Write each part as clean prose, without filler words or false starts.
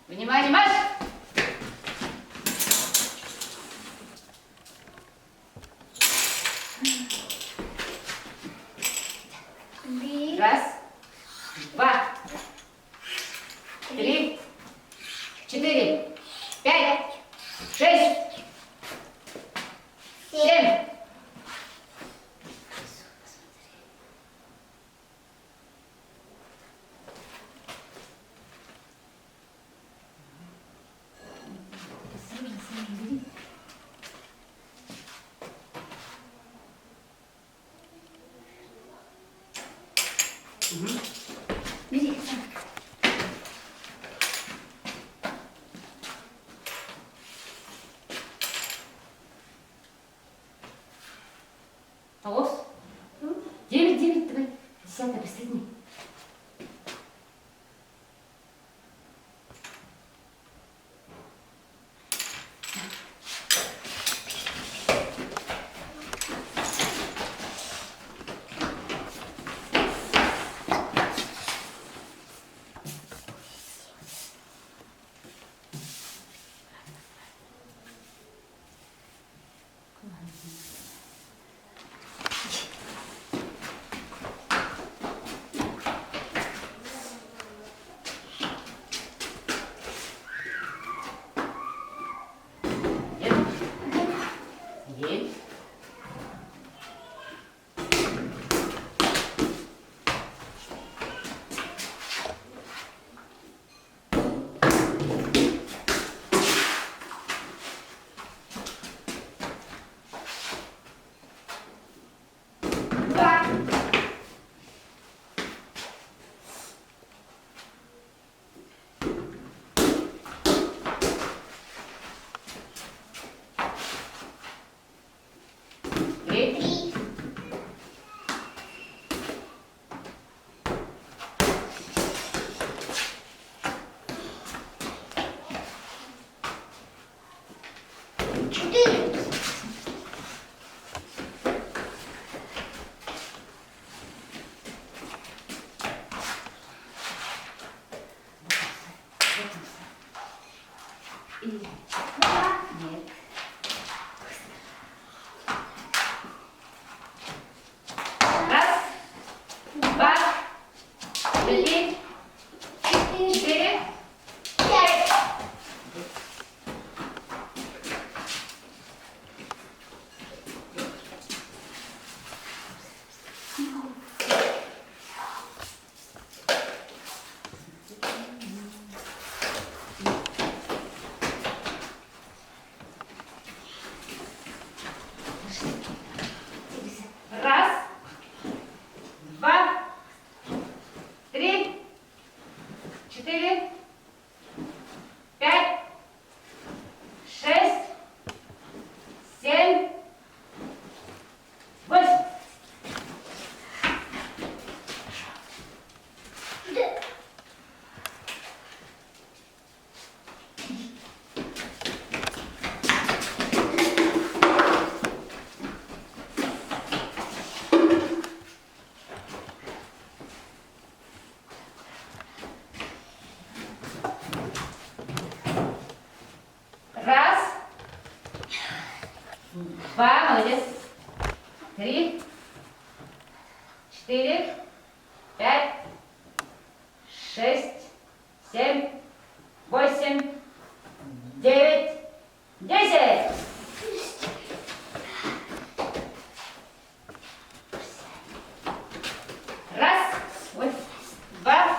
Внимание, марш! Раз, два, три, четыре, пять, шесть, семь. Бери. Толос? 9, давай. 10, присоедини. Есть. Два. Три. Четыре. И... Два. Нет. Раз, два, три, четыре, Пять. раз, два, три, четыре, пять, шесть, семь, восемь. Раз, два, молодец. Три, четыре, пять, шесть, семь, восемь, девять, 10. Раз, вот, два,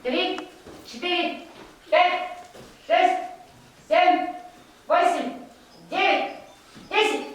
три, четыре, пять, шесть, семь, восемь, девять, 10.